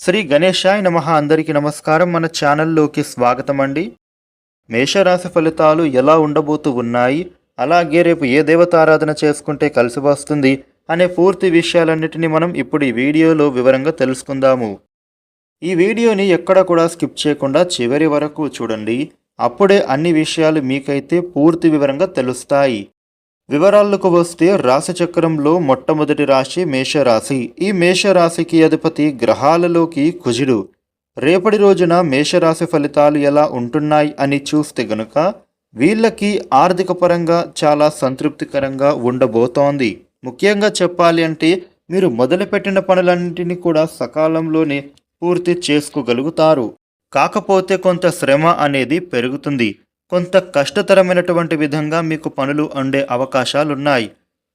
శ్రీ గణేశాయ నమః. అందరికీ నమస్కారం. మన ఛానల్లోకి స్వాగతం అండి. మేషరాశి ఫలితాలు ఎలా ఉండబోతూ ఉన్నాయి, అలాగే రేపు ఏ దేవతారాధన చేసుకుంటే కలిసి వస్తుంది అనే పూర్తి విషయాలన్నిటినీ మనం ఇప్పుడు ఈ వీడియోలో వివరంగా తెలుసుకుందాము. ఈ వీడియోని ఎక్కడ కూడా స్కిప్ చేయకుండా చివరి వరకు చూడండి. అప్పుడే అన్ని విషయాలు మీకైతే పూర్తి వివరంగా తెలుస్తాయి. వివరాలకు వస్తే రాశి చక్రంలో మొట్టమొదటి రాశి మేషరాశి. ఈ మేషరాశికి అధిపతి గ్రహాలలోకి కుజుడు. రేపటి రోజున మేషరాశి ఫలితాలు ఎలా ఉంటున్నాయి అని చూస్తే గనుక వీళ్ళకి ఆర్థిక పరంగా చాలా సంతృప్తికరంగా ఉండబోతోంది. ముఖ్యంగా చెప్పాలి అంటే మీరు మొదలుపెట్టిన పనులన్నింటినీ కూడా సకాలంలోనే పూర్తి చేసుకోగలుగుతారు. కాకపోతే కొంత శ్రమ అనేది పెరుగుతుంది. కొంత కష్టతరమైనటువంటి విధంగా మీకు పనులు అందే అవకాశాలున్నాయి.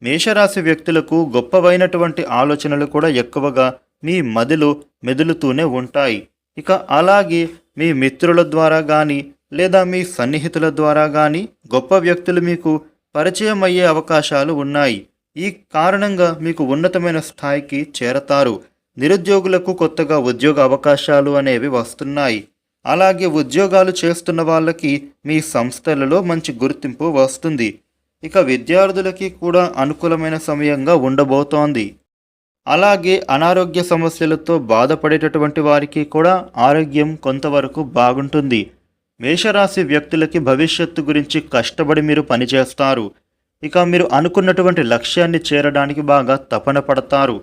మేషరాశి వ్యక్తులకు గొప్పవైనటువంటి ఆలోచనలు కూడా ఎక్కువగా మీ మదిలో మెదులుతూనే ఉంటాయి. ఇక అలాగే మీ మిత్రుల ద్వారా కానీ లేదా మీ సన్నిహితుల ద్వారా కానీ గొప్ప వ్యక్తులు మీకు పరిచయం అయ్యే అవకాశాలు ఉన్నాయి. ఈ కారణంగా మీకు ఉన్నతమైన స్థాయికి చేరతారు. నిరుద్యోగులకు కొత్తగా ఉద్యోగ అవకాశాలు అనేవి వస్తున్నాయి. అలాగే ఉద్యోగాలు చేస్తున్న వాళ్ళకి మీ సంస్థలలో మంచి గుర్తింపు వస్తుంది. ఇక విద్యార్థులకి కూడా అనుకూలమైన సమయంగా ఉండబోతోంది. అలాగే అనారోగ్య సమస్యలతో బాధపడేటటువంటి వారికి కూడా ఆరోగ్యం కొంతవరకు బాగుంటుంది. మేషరాశి వ్యక్తులకి భవిష్యత్తు గురించి కష్టపడి మీరు పనిచేస్తారు. ఇక మీరు అనుకున్నటువంటి లక్ష్యాన్ని చేరడానికి బాగా తపన పడతారు.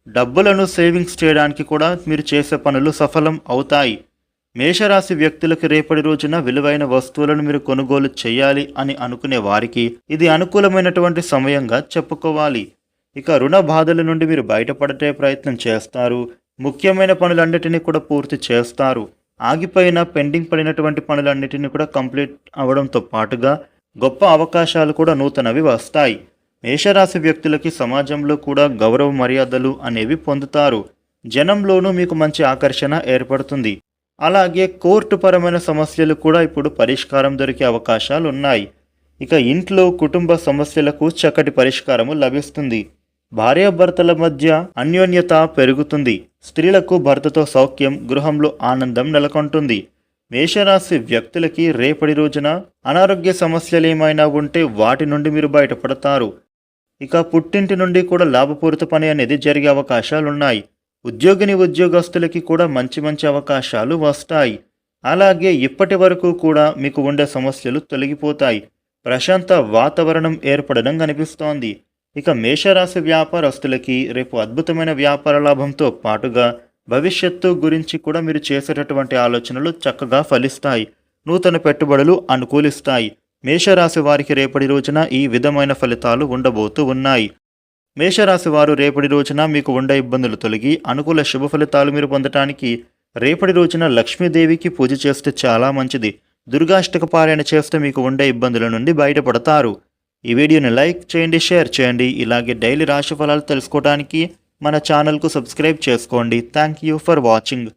డబ్బులను సేవింగ్స్ చేయడానికి కూడా మీరు చేసే పనులు సఫలం అవుతాయి. మేషరాశి వ్యక్తులకు రేపటి రోజున విలువైన వస్తువులను మీరు కొనుగోలు చేయాలి అని అనుకునే వారికి ఇది అనుకూలమైనటువంటి సమయంగా చెప్పుకోవాలి. ఇక రుణ బాధల నుండి మీరు బయటపడే ప్రయత్నం చేస్తారు. ముఖ్యమైన పనులన్నిటినీ కూడా పూర్తి చేస్తారు. ఆగిపోయిన పెండింగ్ పడినటువంటి పనులన్నిటినీ కూడా కంప్లీట్ అవడంతో పాటుగా గొప్ప అవకాశాలు కూడా నూతనవి వస్తాయి. మేషరాశి వ్యక్తులకి సమాజంలో కూడా గౌరవ మర్యాదలు అనేవి పొందుతారు. జనంలోనూ మీకు మంచి ఆకర్షణ ఏర్పడుతుంది. అలాగే కోర్టు పరమైన సమస్యలు కూడా ఇప్పుడు పరిష్కారం దొరికే అవకాశాలు ఉన్నాయి. ఇక ఇంట్లో కుటుంబ సమస్యలకు చక్కటి పరిష్కారము లభిస్తుంది. భార్యాభర్తల మధ్య అన్యోన్యత పెరుగుతుంది. స్త్రీలకు భర్తతో సౌఖ్యం, గృహంలో ఆనందం నెలకొంటుంది. మేషరాశి వ్యక్తులకి రేపటి రోజున అనారోగ్య సమస్యలు ఏమైనా ఉంటే వాటి నుండి మీరు బయటపడతారు. ఇక పుట్టింటి నుండి కూడా లాభపూరిత పని అనేది జరిగే అవకాశాలున్నాయి. ఉద్యోగస్తులకి కూడా మంచి అవకాశాలు వస్తాయి. అలాగే ఇప్పటి వరకు కూడా మీకు ఉండే సమస్యలు తొలగిపోతాయి. ప్రశాంత వాతావరణం ఏర్పడడం కనిపిస్తోంది. ఇక మేషరాశి వ్యాపారస్తులకి రేపు అద్భుతమైన వ్యాపార లాభంతో పాటుగా భవిష్యత్తు గురించి కూడా మీరు చేసేటటువంటి ఆలోచనలు చక్కగా ఫలిస్తాయి. నూతన పెట్టుబడులు అనుకూలిస్తాయి. మేషరాశి వారికి రేపటి రోజున ఈ విధమైన ఫలితాలు ఉండబోతూ ఉన్నాయి. మేషరాశి వారు రేపటి రోజున మీకు ఉండే ఇబ్బందులు తొలగి అనుకూల శుభ ఫలితాలు మీరు పొందటానికి రేపటి రోజున లక్ష్మీదేవికి పూజ చేస్తే చాలా మంచిది. దుర్గాష్టక పారాయణ చేస్తే మీకు ఉండే ఇబ్బందుల నుండి బయటపడతారు. ఈ వీడియోని లైక్ చేయండి, షేర్ చేయండి. ఇలాగే డైలీ రాశి ఫలాలు తెలుసుకోవడానికి మన ఛానల్కు సబ్స్క్రైబ్ చేసుకోండి. Thank you for watching.